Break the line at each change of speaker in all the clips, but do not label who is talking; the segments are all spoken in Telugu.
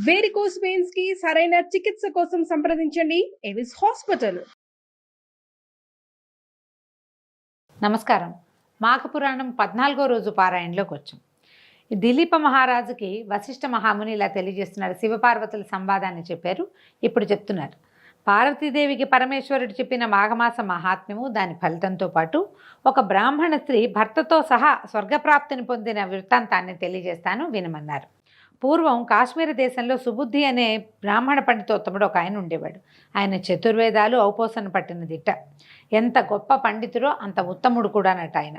వేరికోస్ వెయిన్స్ కి సరైన చికిత్స కోసం సంప్రదించండి ఎవిస్ హాస్పిటల్.
నమస్కారం. మాఘపురాణం 14వ రోజు పారాయణలోకి వచ్చాం. దిలీప మహారాజుకి వశిష్ఠ మహాముని ఇలా తెలియజేస్తున్నారు. శివపార్వతుల సంవాదాన్ని చెప్పారు, ఇప్పుడు చెప్తున్నారు. పార్వతీదేవికి పరమేశ్వరుడు చెప్పిన మాఘమాస మహాత్మ్యము, దాని ఫలితంతో పాటు ఒక బ్రాహ్మణ స్త్రీ భర్తతో సహా స్వర్గప్రాప్తిని పొందిన వృత్తాంతాన్ని తెలియజేస్తాను, వినమన్నారు. పూర్వం కాశ్మీర దేశంలో సుబుద్ధి అనే బ్రాహ్మణ పండితోత్తముడు ఒక ఆయన ఉండేవాడు. ఆయన చతుర్వేదాలు ఔపోసన పట్టిన దిట్ట. ఎంత గొప్ప పండితుడో అంత ఉత్తముడు కూడానట. ఆయన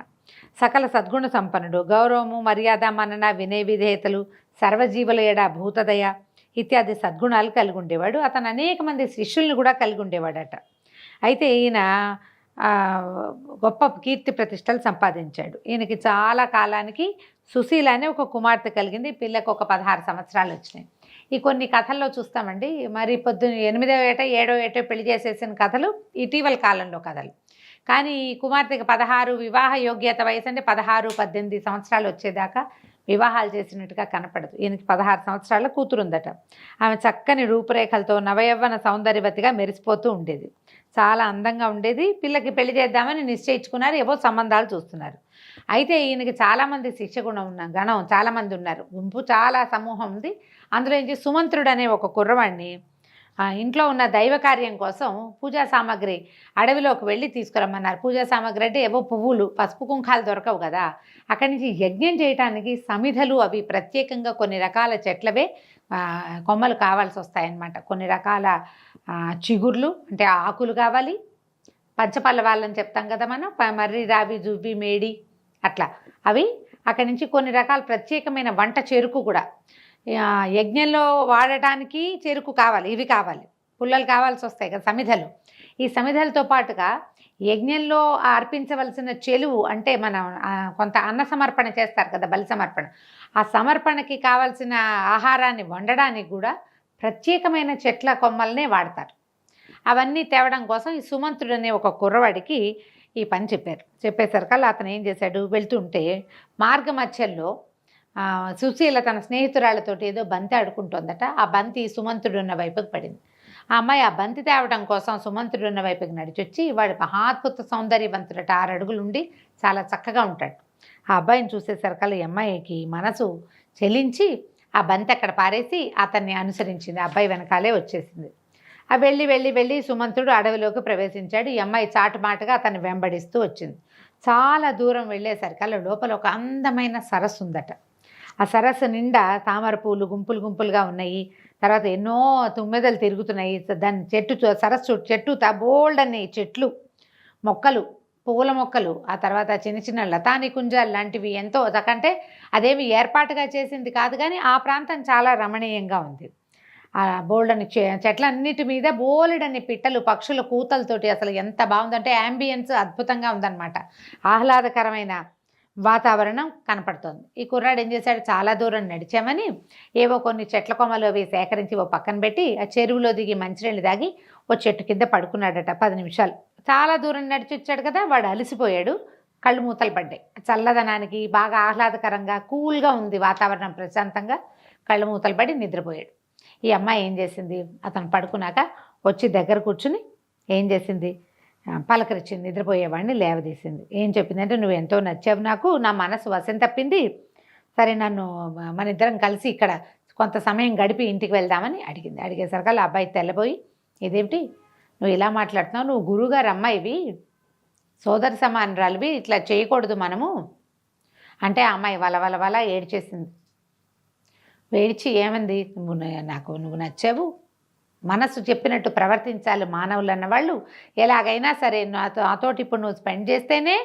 సకల సద్గుణ సంపన్నుడు. గౌరవము, మర్యాద, మనన, వినయ విధేయతలు, సర్వజీవుల ఎడ భూతదయ ఇత్యాది సద్గుణాలు కలిగి ఉండేవాడు. అతను అనేక మంది శిష్యుల్ని కూడా కలిగి ఉండేవాడట. అయితే ఈయన గొప్ప కీర్తి ప్రతిష్టలు సంపాదించాడు. ఈయనకి చాలా కాలానికి సుశీల అనే ఒక కుమార్తె కలిగింది. పిల్లకు ఒక 16 సంవత్సరాలు వచ్చినాయి. ఈ కొన్ని కథల్లో చూస్తామండి. మరి పొద్దున్న 8వ ఏట 7వ ఏటో పెళ్లి చేసేసిన కథలు ఇటీవల కాలంలో కథలు. కానీ ఈ కుమార్తెకి 16 వివాహ యోగ్యత వయసు అంటే 16, 18 సంవత్సరాలు వచ్చేదాకా వివాహాలు చేసినట్టుగా కనపడదు. ఈయనకి 16 సంవత్సరాల కూతురు ఉందట. ఆమె చక్కని రూపురేఖలతో నవయవ్వన సౌందర్యవతిగా మెరిసిపోతూ ఉండేది. చాలా అందంగా ఉండేది. పిల్లకి పెళ్లి చేద్దామని నిశ్చయించుకున్నారు. ఏవో సంబంధాలు చూస్తున్నారు. అయితే ఈయనకి చాలామంది శిష్యగుణం గణం చాలామంది ఉన్నారు. గుంపు చాలా సమూహం ఉంది. అందులో నుంచి సుమంత్రుడు అనే ఒక కుర్రవాడిని ఇంట్లో ఉన్న దైవ కార్యం కోసం పూజా సామాగ్రి అడవిలోకి వెళ్ళి తీసుకురమ్మన్నారు. పూజా సామాగ్రి అంటే ఏవో పువ్వులు, పసుపు కుంకాలు దొరకవు కదా. అక్కడి నుంచి యజ్ఞం చేయడానికి సమిధలు అవి ప్రత్యేకంగా కొన్ని రకాల చెట్లవే కొమ్మలు కావాల్సి వస్తాయన్నమాట. కొన్ని రకాల చిగుర్లు అంటే ఆకులు కావాలి. పంచపల్లవాళ్ళని చెప్తాం కదా మనం, మర్రి, రావి, జువ్వి, మేడి అట్లా అవి. అక్కడి నుంచి కొన్ని రకాల ప్రత్యేకమైన వంట చెరుకు కూడా యజ్ఞంలో వాడటానికి చెరుకు కావాలి. ఇవి కావాలి, పుల్లలు కావాల్సి వస్తాయి కదా సమిధలు. ఈ సమిధలతో పాటుగా యజ్ఞంలో అర్పించవలసిన చెలువు అంటే మనం కొంత అన్న సమర్పణ చేస్తారు కదా, బలి సమర్పణ. ఆ సమర్పణకి కావాల్సిన ఆహారాన్ని వండడానికి కూడా ప్రత్యేకమైన చెట్ల కొమ్మలనే వాడతారు. అవన్నీ తేవడం కోసం ఈ సుమంత్రుడు అనే ఒక కుర్రవాడికి ఈ పని చెప్పేసరికల్లా అతను ఏం చేశాడు, వెళ్తుంటే మార్గమధ్యంలో సుశీల తన స్నేహితురాళ్ళతోటి ఏదో బంతి ఆడుకుంటుందట. ఆ బంతి సుమంత్రుడు ఉన్న వైపుకి పడింది. ఆ అమ్మాయి ఆ బంతి తేవడం కోసం సుమంత్రుడు ఉన్న వైపుకి నడిచొచ్చి, వాడి మహాద్భుత సౌందర్యవంతుడట. 6 అడుగులు ఉండి చాలా చక్కగా ఉంటాడు. ఆ అబ్బాయిని చూసేసరికల్లా ఈ అమ్మాయికి మనసు చెలించి ఆ బంతి అక్కడ పారేసి అతన్ని అనుసరించింది. ఆ అబ్బాయి వెనకాలే వచ్చేసింది. ఆ వెళ్ళి సుమంత్రుడు అడవిలోకి ప్రవేశించాడు. ఈ అమ్మాయి చాటుమాటుగా అతన్ని వెంబడిస్తూ వచ్చింది. చాలా దూరం వెళ్ళేసరికల్లా లోపల ఒక అందమైన సరస్సు ఉందట. ఆ సరస్సు నిండా తామర పూలు గుంపులు గుంపులుగా ఉన్నాయి. తర్వాత ఎన్నో తుమ్మెదలు తిరుగుతున్నాయి. దాని సరస్సు చెట్టు బోల్డన్ని చెట్లు, మొక్కలు, పువ్వుల మొక్కలు, ఆ తర్వాత చిన్న చిన్న లతాని కుంజాలు లాంటివి ఎంతో. అంటే అదేమి ఏర్పాటుగా చేసింది కాదు, కానీ ఆ ప్రాంతం చాలా రమణీయంగా ఉంది. ఆ బోల్డని చెట్లన్నిటి మీద బోలెడన్ని పిట్టలు, పక్షుల కూతలతోటి అసలు ఎంత బాగుందంటే యాంబియన్స్ అద్భుతంగా ఉందన్నమాట. ఆహ్లాదకరమైన వాతావరణం కనపడుతోంది. ఈ కుర్రాడు ఏం చేశాడు, చాలా దూరం నడిచామని ఏవో కొన్ని చెట్ల కొమ్మలు అవి సేకరించి ఓ పక్కన పెట్టి ఆ చెరువులో దిగి మంచినీళ్ళు దాగి ఓ చెట్టు కింద పడుకున్నాడట 10 నిమిషాలు. చాలా దూరం నడిచి వచ్చాడు కదా, వాడు అలసిపోయాడు. కళ్ళు మూతలు పడ్డాయి. చల్లదనానికి బాగా ఆహ్లాదకరంగా కూల్గా ఉంది వాతావరణం, ప్రశాంతంగా. కళ్ళు మూతలు పడి నిద్రపోయాడు. ఈ అమ్మాయి ఏం చేసింది, అతను పడుకున్నాక వచ్చి దగ్గర కూర్చుని ఏం చేసింది, పలకరించింది. నిద్రపోయేవాడిని లేవదీసింది. ఏం చెప్పిందంటే, నువ్వు ఎంతో నచ్చావు నాకు, నా మనసు వశం తప్పింది. సరే, మన ఇద్దరం కలిసి ఇక్కడ కొంత సమయం గడిపి ఇంటికి వెళ్దామని అడిగింది. అడిగేసరికల్లా అబ్బాయి తెల్లబోయి, ఇదేమిటి నువ్వు ఇలా మాట్లాడుతున్నావు, నువ్వు గురువుగారు అమ్మాయివి, సోదర సమానురాలివి, ఇట్లా చేయకూడదు మనము అంటే ఆ అమ్మాయి వల ఏడ్చేసింది. ఏడ్చి ఏమంది, నువ్వు నచ్చావు, మనసు చెప్పినట్టు ప్రవర్తించాలి మానవులు అన్నవాళ్ళు. ఎలాగైనా సరే నాతోటి ఇప్పుడు నువ్వు స్పెండ్ చేస్తేనే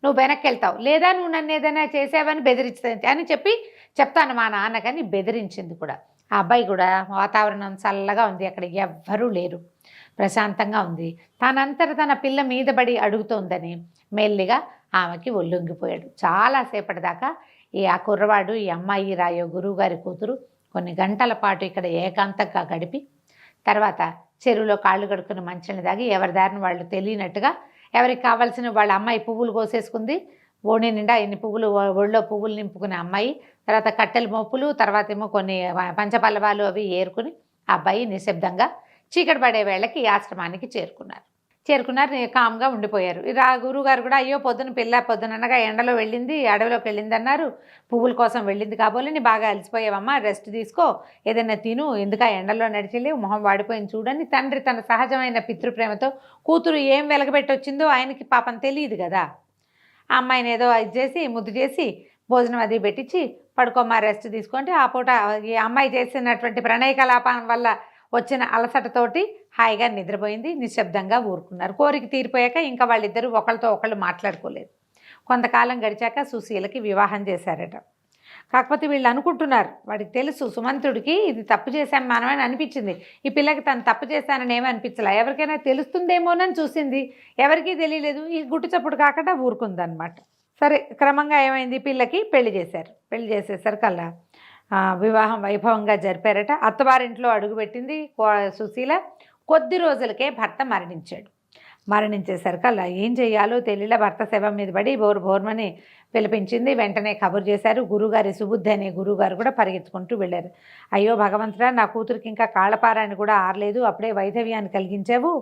నువ్వు వెనక్కి వెళ్తావు, లేదా నువ్వు నన్ను ఏదైనా చేసావని బెదిరిస్తుంది అని చెప్తాను మా నాన్నకని బెదిరించింది కూడా. ఆ అబ్బాయి కూడా వాతావరణం చల్లగా ఉంది, అక్కడ ఎవ్వరూ లేరు, ప్రశాంతంగా ఉంది. తన పిల్ల మీద పడి అడుగుతోందని మెల్లిగా ఆమెకి ఒళ్ళొంగిపోయాడు. చాలాసేపటి దాకా ఆ కుర్రవాడు, ఈ అమ్మాయి రాయో గురువుగారి కూతురు కొన్ని గంటల పాటు ఇక్కడ ఏకాంతంగా గడిపి తర్వాత చెరువులో కాళ్ళు కడుక్కుని మంచిని దాగి ఎవరి దారిని వాళ్ళు తెలియనట్టుగా ఎవరికి కావాల్సిన వాళ్ళ అమ్మాయి పువ్వులు కోసేసుకుంది, ఓణి నిండా ఇన్ని పువ్వులు ఒళ్ళో పువ్వులు నింపుకునే అమ్మాయి, తర్వాత కట్టెల మోపులు, తర్వాత ఏమో కొన్ని పంచపల్లవాలు అవి ఏరుకుని ఆ అబ్బాయి నిశ్శబ్దంగా చీకటి పడే వేళకి ఆశ్రమానికి చేరుకున్నారు. కామ్గా ఉండిపోయారు. గురువుగారు కూడా అయ్యో పిల్ల పొద్దుననగా ఎండలో వెళ్ళింది, అడవిలోకి వెళ్ళింది అన్నారు, పువ్వుల కోసం వెళ్ళింది కాబోలు, నీ బాగా అలసిపోయావమ్మా, రెస్ట్ తీసుకో, ఏదైనా తిను, ఎందుకు ఆ ఎండలో నడిచెళ్ళి మొహం వాడిపోయింది చూడని తండ్రి తన సహజమైన పితృప్రేమతో కూతురు ఏం వెలగబెట్టి వచ్చిందో ఆయనకి పాపం తెలియదు కదా, ఆ అమ్మాయిని ఏదో ఇది చేసి ముద్దు చేసి భోజనం అది పెట్టించి పడుకోమ్మా రెస్ట్ తీసుకుంటే ఆ పూట ఈ అమ్మాయి చేసినటువంటి ప్రణయ కలాపం వల్ల వచ్చిన అలసటతోటి హాయిగా నిద్రపోయింది. నిశ్శబ్దంగా ఊరుకున్నారు. కోరిక తీరిపోయాక ఇంకా వాళ్ళిద్దరూ ఒకళ్ళతో ఒకళ్ళు మాట్లాడుకోలేదు. కొంతకాలం గడిచాక సుశీలకి వివాహం చేశారట. కాకపోతే వీళ్ళు అనుకుంటున్నారు, వాడికి తెలుసు సుమంతుడికి ఇది తప్పు చేశాం మనమని అనిపించింది, ఈ పిల్లకి తను తప్పు చేశానని ఏమీ అనిపించలే, ఎవరికైనా తెలుస్తుందేమోనని చూసింది, ఎవరికీ తెలియలేదు, ఈ గుట్టు చప్పుడు కాకుండా ఊరుకుందనమాట. సరే క్రమంగా ఏమైంది, పిల్లకి పెళ్లి చేశారు. పెళ్లి చేసేసరికల్లా వివాహం వైభవంగా జరిపారట. అత్తవారింట్లో అడుగుపెట్టింది సుశీల. కొద్ది రోజులకే భర్త మరణించేసరికల్లా ఏం చెయ్యాలో తెలియలే. భర్త శవం మీద పడి బోర్మని పిలిపించింది. వెంటనే కబురు చేశారు. గురుగారి సుబుద్ధి అనే గురువుగారు కూడా పరిగెత్తుకుంటూ వెళ్ళారు. అయ్యో భగవంతుడా, నా కూతురికి ఇంకా కాళ్ళపారాన్ని కూడా ఆరలేదు, అప్పుడే వైధవ్యాన్ని కలిగించావు,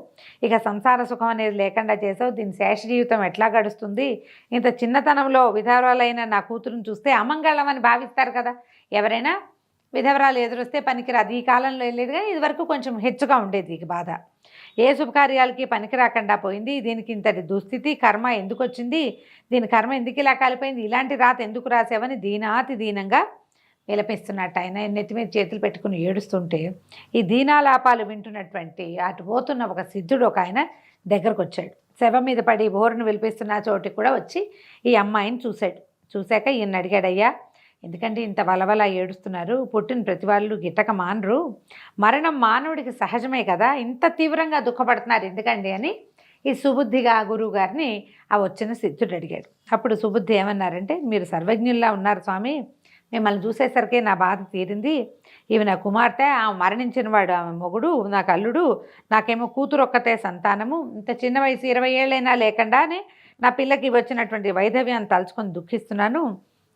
ఇక సంసార సుఖం అనేది లేకుండా చేసావు, దీని శేష జీవితం ఎట్లా గడుస్తుంది, ఇంత చిన్నతనంలో విధవరాలైన నా కూతురుని చూస్తే అమంగళం అని భావిస్తారు కదా, ఎవరైనా విధవరాలు ఎదురొస్తే పనికిరాదు. ఈ కాలంలో వెళ్ళేదిగా ఇదివరకు కొంచెం హెచ్చుగా ఉండేది ఈ బాధ. ఏ శుభకార్యాలకి పనికి రాకుండా పోయింది, దీనికి ఇంతటి దుస్థితి కర్మ ఎందుకు వచ్చింది, దీని కర్మ ఎందుకు ఇలా కాలిపోయింది, ఇలాంటి రాత ఎందుకు రాసావని దీనాతి దీనంగా విలపిస్తున్నట్టు ఆయన నెత్తి మీద చేతులు పెట్టుకుని ఏడుస్తుంటే ఈ దీనాలాపాలు వింటున్నటువంటి అటు పోతున్న ఒక సిద్ధుడు ఒక ఆయన దగ్గరకు వచ్చాడు. శవం మీద పడి బోరును విలిపిస్తున్న చోటికి కూడా వచ్చి ఈ అమ్మాయిని చూశాడు. చూశాక ఈయన అడిగాడయ్యా, ఎందుకంటే ఇంత వలవల ఏడుస్తున్నారు, పుట్టిన ప్రతి వాళ్ళు గిట్టక మానరు, మరణం మానవుడికి సహజమే కదా, ఇంత తీవ్రంగా దుఃఖపడుతున్నారు ఎందుకండి అని ఈ సుబుద్ధిగా గురువు గారిని ఆ వచ్చిన సిద్ధుడు అడిగాడు. అప్పుడు సుబుద్ధి ఏమన్నారంటే, మీరు సర్వజ్ఞుల్లా ఉన్నారు స్వామి, మిమ్మల్ని చూసేసరికి నా బాధ తీరింది, ఇవి నా కుమార్తె, ఆమె మరణించిన వాడు ఆమె మొగుడు, నాకు అల్లుడు, నాకేమో కూతురు ఒక్కతే సంతానము, ఇంత చిన్న వయసు 20 ఏళ్ళైనా లేకుండానే నా పిల్లకి వచ్చినటువంటి వైధవ్యాన్ని తలుచుకొని దుఃఖిస్తున్నాను,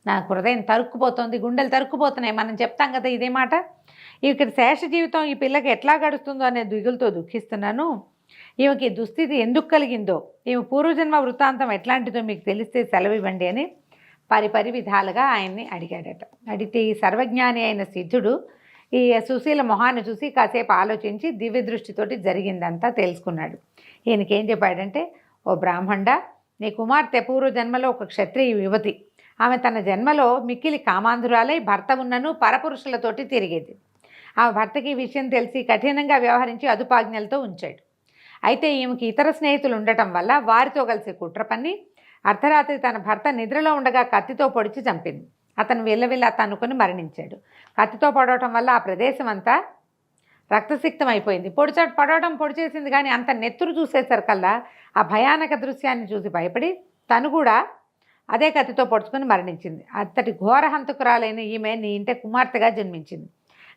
నాకు హృదయం తరుక్కుపోతుంది, గుండెలు తరుక్కుపోతున్నాయి, మనం చెప్తాం కదా ఇదే మాట, ఇక్కడ శేష జీవితం ఈ పిల్లకి ఎట్లా గడుస్తుందో అనే దిగులతో దుఃఖిస్తున్నాను, ఈమెకి దుస్థితి ఎందుకు కలిగిందో, ఈమె పూర్వజన్మ వృత్తాంతం ఎట్లాంటిదో మీకు తెలిస్తే సెలవు ఇవ్వండి అని పరిపరి విధాలుగా ఆయన్ని అడిగాడట. అడిగితే ఈ సర్వజ్ఞాని అయిన సిద్ధుడు ఈ సుశీల మొహాన్ని చూసి కాసేపు ఆలోచించి దివ్య దృష్టితోటి జరిగిందంతా తెలుసుకున్నాడు. ఈయనకేం చెప్పాడంటే, ఓ బ్రాహ్మణ, నీ కుమార్తె పూర్వజన్మలో ఒక క్షత్రియ యువతి, ఆమె తన జన్మలో మిక్కిలి కామాంధురాలై భర్త ఉన్నను పరపురుషులతోటి తిరిగేది. ఆమె భర్తకి ఈ విషయం తెలిసి కఠినంగా వ్యవహరించి అదుపాజ్ఞలతో ఉంచాడు. అయితే ఈమెకి ఇతర స్నేహితులు ఉండటం వల్ల వారితో కలిసి కుట్ర పన్ని అర్ధరాత్రి తన భర్త నిద్రలో ఉండగా కత్తితో పొడిచి చంపింది. అతను విల్లవిల్ల తన్నుకొని మరణించాడు. కత్తితో పడవటం వల్ల ఆ ప్రదేశం అంతా రక్తసిక్తం అయిపోయింది. పొడి చేసింది కానీ అంత నెత్తురు చూసేసరికల్లా ఆ భయానక దృశ్యాన్ని చూసి భయపడి తను కూడా అదే కత్తితో పొడుచుకొని మరణించింది. అంతటి ఘోరహంతకురాలైన ఈమె నీ ఇంటి కుమార్తెగా జన్మించింది.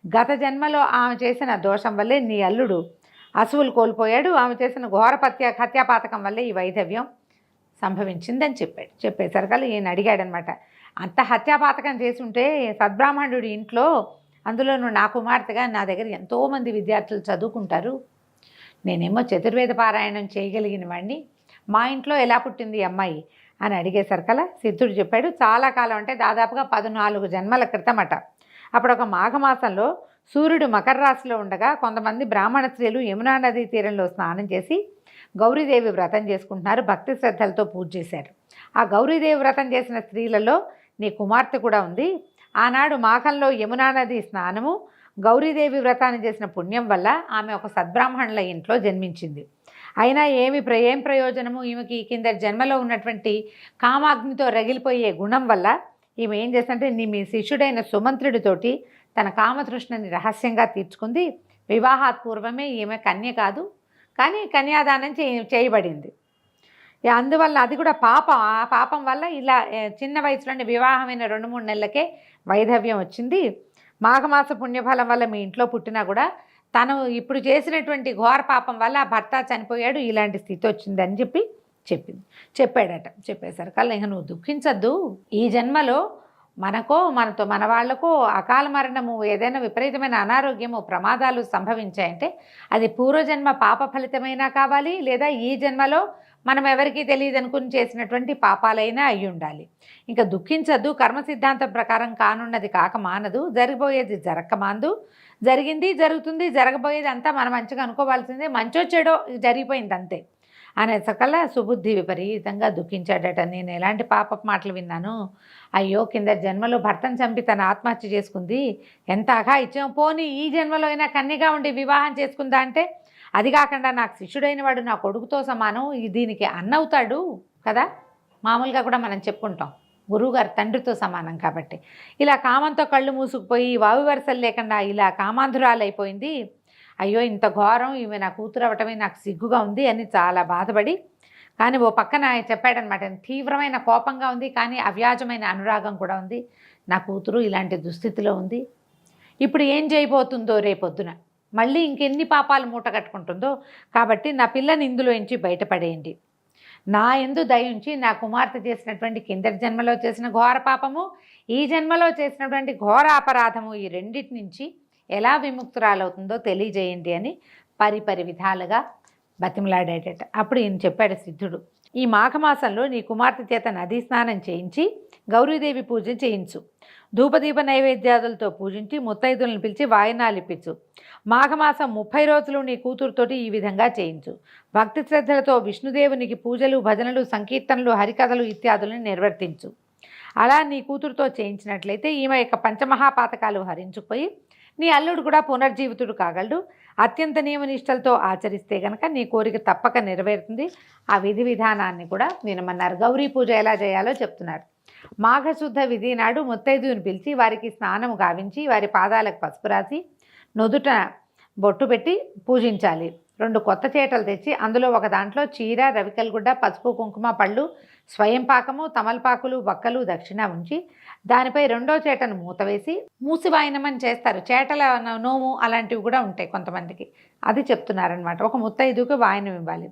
గత జన్మలో ఆమె చేసిన దోషం వల్లే నీ అల్లుడు అసువులు కోల్పోయాడు, ఆమె చేసిన ఘోర హత్యాపాతకం వల్లే ఈ వైధవ్యం సంభవించిందని చెప్పేసరికల్లా ఈయన అడిగాడనమాట, అంత హత్యాపాతకం చేసి ఉంటే సద్బ్రాహ్మణుడి ఇంట్లో, అందులోనూ నా కుమార్తెగా నా దగ్గర ఎంతోమంది విద్యార్థులు చదువుకుంటారు, నేనేమో చతుర్వేద పారాయణం చేయగలిగిన వాడిని, మా ఇంట్లో ఎలా పుట్టింది ఈ అమ్మాయి అని అడిగేసరికల్లా సిద్ధుడు చెప్పాడు, చాలా కాలం అంటే దాదాపుగా 14 జన్మల క్రితమట. అప్పుడు ఒక మాఘమాసంలో సూర్యుడు మకర రాశిలో ఉండగా కొంతమంది బ్రాహ్మణ స్త్రీలు యమునా నదీ తీరంలో స్నానం చేసి గౌరీదేవి వ్రతం చేసుకుంటున్నారు, భక్తి శ్రద్ధలతో పూజ చేశారు. ఆ గౌరీదేవి వ్రతం చేసిన స్త్రీలలో నీ కుమార్తె కూడా ఉంది. ఆనాడు మాఘంలో యమునా నది స్నానము, గౌరీదేవి వ్రతాన్ని చేసిన పుణ్యం వల్ల ఆమె ఒక సద్బ్రాహ్మణుల ఇంట్లో జన్మించింది. అయినా ఏం ప్రయోజనము, ఈమెకి కింద జన్మలో ఉన్నటువంటి కామాగ్నితో రగిలిపోయే గుణం వల్ల ఈమె ఏం చేస్తుంటే మీ శిష్యుడైన సుమంత్రుడితోటి తన కామతృష్ణని రహస్యంగా తీర్చుకుంది. వివాహాత్ పూర్వమే ఈమె కన్య కాదు, కానీ కన్యాదానం చేయబడింది. అందువల్ల అది కూడా పాపం, ఆ పాపం వల్ల ఇలా చిన్న వయసులోనే వివాహమైన 2-3 నెలలకే వైధవ్యం వచ్చింది. మాఘమాస పుణ్యఫలం వల్ల మీ ఇంట్లో పుట్టినా కూడా తను ఇప్పుడు చేసినటువంటి ఘోర పాపం వల్ల భర్త చనిపోయాడు, ఇలాంటి స్థితి వచ్చిందని చెప్పి చెప్పేసరికల్లా ఇంక నువ్వు దుఃఖించద్దు, ఈ జన్మలో మనతో మన వాళ్లకు అకాల మరణము, ఏదైనా విపరీతమైన అనారోగ్యము, ప్రమాదాలు సంభవించాయంటే అది పూర్వజన్మ పాప ఫలితమైనా కావాలి, లేదా ఈ జన్మలో మనం ఎవరికీ తెలియదు అనుకుని చేసినటువంటి పాపాలైనా అయి ఉండాలి. ఇంకా దుఃఖించద్దు, కర్మ సిద్ధాంతం ప్రకారం కానున్నది కాక మానదు, జరిగిపోయేది జరక్క మాందు, జరిగింది జరుగుతుంది, జరగబోయేది అంతా మనం మంచిగా అనుకోవాల్సిందే, మంచో చెడో జరిగిపోయింది అంతే అనేసకల్లా సుబుద్ధి విపరీతంగా దుఃఖించాడట. నేను ఎలాంటి పాపపు మాటలు విన్నాను, అయ్యో కింద జన్మలో భర్తను చంపి తన ఆత్మహత్య చేసుకుంది, ఎంత అఘాయిత్యం, పోనీ ఈ జన్మలో అయినా కన్యగా ఉండి వివాహం చేసుకుందా అంటే, అది కాకుండా నాకు శిష్యుడైన వాడు నా కొడుకుతో సమానం, దీనికి అన్నవుతాడు కదా, మామూలుగా కూడా మనం చెప్పుకుంటాం గురువుగారు తండ్రితో సమానం కాబట్టి. ఇలా కామంతో కళ్ళు మూసుకుపోయి వావి వరుసలు లేకుండా ఇలా కామాంధురాలైపోయింది. అయ్యో ఇంత ఘోరం, ఈమె నా కూతురు అవ్వటమే నాకు సిగ్గుగా ఉంది అని చాలా బాధపడి, కానీ ఓ పక్కన చెప్పాడనమాట, తీవ్రమైన కోపంగా ఉంది, కానీ అవ్యాజమైన అనురాగం కూడా ఉంది. నా కూతురు ఇలాంటి దుస్థితిలో ఉంది, ఇప్పుడు ఏం చేయబోతుందో రేపొద్దున, మళ్ళీ ఇంకెన్ని పాపాలు మూట కట్టుకుంటుందో, కాబట్టి నా పిల్లని ఇందులో నుంచి బయటపడేయండి. నా యందు దయ ఉంచి నా కుమార్తె చేసినటువంటి కిందటి జన్మలో చేసిన ఘోర పాపము, ఈ జన్మలో చేసినటువంటి ఘోర అపరాధము, ఈ రెండింటి నుంచి ఎలా విముక్తురాలవుతుందో తెలియజేయండి అని పరిపరి విధాలుగా బతిమలాడేటట. అప్పుడు ఈయన చెప్పాడు సిద్ధుడు, ఈ మాఘమాసంలో నీ కుమార్తె చేత నదీ స్నానం చేయించి గౌరీదేవి పూజ చేయించు, ధూపదీప నైవేద్యాదులతో పూజించి ముత్తైదులను పిలిచి వాయినాలు ఇప్పించు. మాఘమాసం 30 రోజులు నీ కూతురుతోటి ఈ విధంగా చేయించు. భక్తి శ్రద్ధలతో విష్ణుదేవునికి పూజలు, భజనలు, సంకీర్తనలు, హరికథలు ఇత్యాదులను నిర్వర్తించు. అలా నీ కూతురుతో చేయించినట్లయితే ఈమె యొక్క పంచమహాపాతకాలు హరించుకుపోయి నీ అల్లుడు కూడా పునర్జీవితుడు కాగలడు. అత్యంత నియమనిష్టలతో ఆచరిస్తే కనుక నీ కోరిక తప్పక నెరవేరుతుంది. ఆ విధి విధానాన్ని కూడా వినమన్నారు. గౌరీ పూజ ఎలా చేయాలో చెప్తున్నారు. మాఘశుద్ధ విధి నాడు ముత్తైదువుని పిలిచి వారికి స్నానము గావించి వారి పాదాలకు పసుపు రాసి నుదుట బొట్టు పెట్టి పూజించాలి. 2 కొత్త చేటలు తెచ్చి అందులో ఒక దాంట్లో చీర, రవికల్గుడ్డ, పసుపు, కుంకుమ, పళ్ళు, స్వయం పాకము, తమలపాకులు, వక్కలు, దక్షిణ ఉంచి దానిపై 2వ చేటను మూతవేసి మూసివాయనమని చేస్తారు. చేటల నోము అలాంటివి కూడా ఉంటాయి కొంతమందికి, అది చెప్తున్నారనమాట. ఒక ముత్తైదుకు వాయనం ఇవ్వాలి.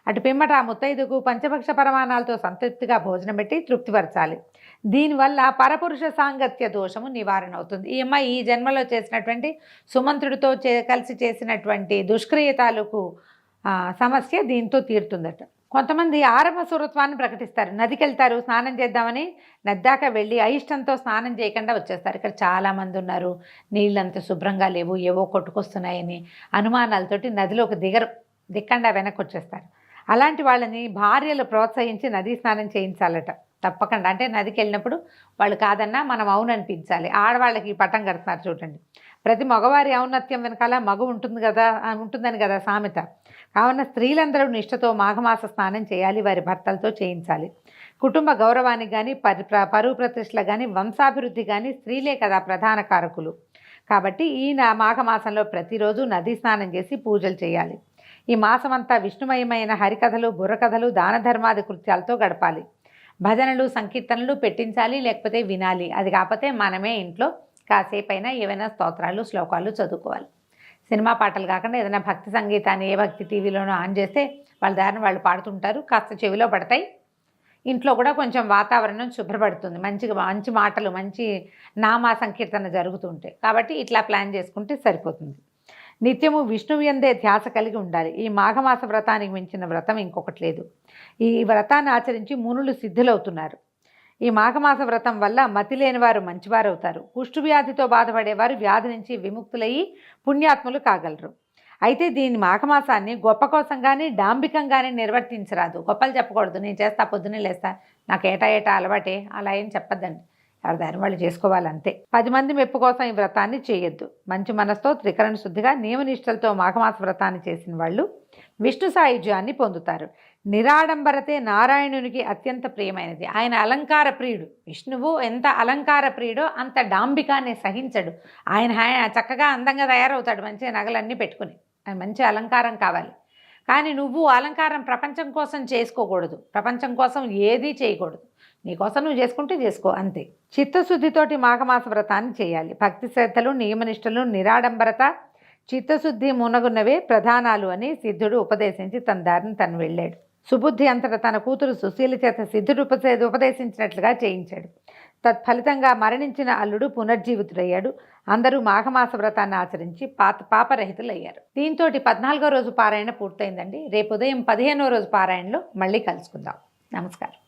అటు పిమ్మట ఆ ముత్తైదుకు పంచభక్ష పరమాణాలతో సంతృప్తిగా భోజనం పెట్టి తృప్తిపరచాలి. దీనివల్ల పరపురుష సాంగత్య దోషము నివారణ అవుతుంది. ఈ అమ్మాయి ఈ జన్మలో చేసినటువంటి సుమంత్రుడితో కలిసి చేసినటువంటి దుష్క్రియతాలకు సమస్య దీంతో తీరుతుందట. కొంతమంది ఆరంభ సురత్వాన్ని ప్రకటిస్తారు. నదికి వెళ్తారు, స్నానం చేద్దామని నద్దాక వెళ్ళి అయిష్టంతో స్నానం చేయకుండా వచ్చేస్తారు. ఇక్కడ చాలామంది ఉన్నారు, నీళ్ళంత శుభ్రంగా లేవు, ఏవో కొట్టుకొస్తున్నాయని అనుమానాలతోటి నదిలోకి దిక్కండా వెనక్కి వచ్చేస్తారు. అలాంటి వాళ్ళని భార్యలు ప్రోత్సహించి నదీ స్నానం చేయించాలట తప్పకుండా. అంటే నదికి వెళ్ళినప్పుడు వాళ్ళు కాదన్నా మనం అవుననిపించాలి. ఆడవాళ్ళకి పట్టం కడుతున్నారు చూడండి. ప్రతి మగవారి ఔన్నత్యం వెనకాల మగ ఉంటుందని కదా సామెత. కావున స్త్రీలందరూ నిష్ఠతో మాఘమాస స్నానం చేయాలి, వారి భర్తలతో చేయించాలి. కుటుంబ గౌరవానికి కానీ పరువు ప్రతిష్టలకు కానీ వంశాభివృద్ధి కానీ స్త్రీలే కదా ప్రధాన కారకులు. కాబట్టి ఈ మాఘమాసంలో ప్రతిరోజు నదీ స్నానం చేసి పూజలు చేయాలి. ఈ మాసమంతా విష్ణుమయమైన హరికథలు, బుర్రకథలు, దాన ధర్మాది కృత్యాలతో గడపాలి. భజనలు, సంకీర్తనలు పెట్టించాలి, లేకపోతే వినాలి. అది కాకపోతే మనమే ఇంట్లో కాసేపైనా ఏవైనా స్తోత్రాలు, శ్లోకాలు చదువుకోవాలి. సినిమా పాటలు కాకుండా ఏదైనా భక్తి సంగీతాన్ని ఏ భక్తి టీవీలోనో ఆన్ చేస్తే వాళ్ళ దారిని వాళ్ళు పాడుతుంటారు, కాస్త చెవిలో పడతాయి. ఇంట్లో కూడా కొంచెం వాతావరణం శుభ్రపడుతుంది, మంచి మాటలు, మంచి నామా సంకీర్తన జరుగుతుంటాయి. కాబట్టి ఇట్లా ప్లాన్ చేసుకుంటే సరిపోతుంది. నిత్యము విష్ణువుయందే ధ్యాస కలిగి ఉండాలి. ఈ మాఘమాస వ్రతానికి మించిన వ్రతం ఇంకొకటి లేదు. ఈ వ్రతాన్ని ఆచరించి మునులు సిద్ధులవుతున్నారు. ఈ మాఘమాస వ్రతం వల్ల మతి లేని వారు మంచివారు అవుతారు. కుష్ఠవ్యాధితో బాధపడేవారు వ్యాధి నుంచి విముక్తులయ్యి పుణ్యాత్ములు కాగలరు. అయితే దీని మాఘమాసాన్ని గొప్ప కోసం కానీ డాంబికంగానే నిర్వర్తించరాదు. గొప్పలు చెప్పకూడదు, నేను చేస్తా, పొద్దున్నే లేస్తా, నాకు ఏటా అలవాటే, అలా ఏం చెప్పద్దండి. ఎవరి దారి వాళ్ళు చేసుకోవాలంతే. 10 మంది మెప్పు కోసం ఈ వ్రతాన్ని చేయొద్దు. మంచి మనసుతో త్రికరణ శుద్ధిగా నియమనిష్టలతో మాఘమాస వ్రతాన్ని చేసిన వాళ్ళు విష్ణు సాయుధ్యాన్ని పొందుతారు. నిరాడంబరతే నారాయణునికి అత్యంత ప్రియమైనది. ఆయన అలంకార ప్రియుడు. విష్ణువు ఎంత అలంకార ప్రియుడో అంత డాంబికాన్ని సహించడు. ఆయన చక్కగా అందంగా తయారవుతాడు, మంచి నగలన్నీ పెట్టుకుని. ఆయన మంచి అలంకారం కావాలి. కానీ నువ్వు అలంకారం ప్రపంచం కోసం చేసుకోకూడదు, ప్రపంచం కోసం ఏదీ చేయకూడదు. నీకోసం నువ్వు చేసుకుంటే చేసుకో, అంతే. చిత్తశుద్ధితోటి మాఘమాస వ్రతాన్ని చేయాలి. భక్తి శ్రద్ధలు, నియమనిష్టలు, నిరాడంబరత, చిత్తశుద్ధి మునగున్నవే ప్రధానాలు అని సిద్ధుడు ఉపదేశించి తన దారిని తను వెళ్ళాడు. సుబుద్ధి అంతటా తన కూతురు సుశీల చేత సిద్ధుడు ఉపదేశించినట్లుగా చేయించాడు. తత్ఫలితంగా మరణించిన అల్లుడు పునర్జీవితుడయ్యాడు. అందరూ మాఘమాస వ్రతాన్ని ఆచరించి పాపరహితులయ్యారు. దీంతో 14వ రోజు పారాయణ పూర్తయిందండి. రేపు ఉదయం 15వ రోజు పారాయణలో మళ్ళీ కలుసుకుందాం. నమస్కారం.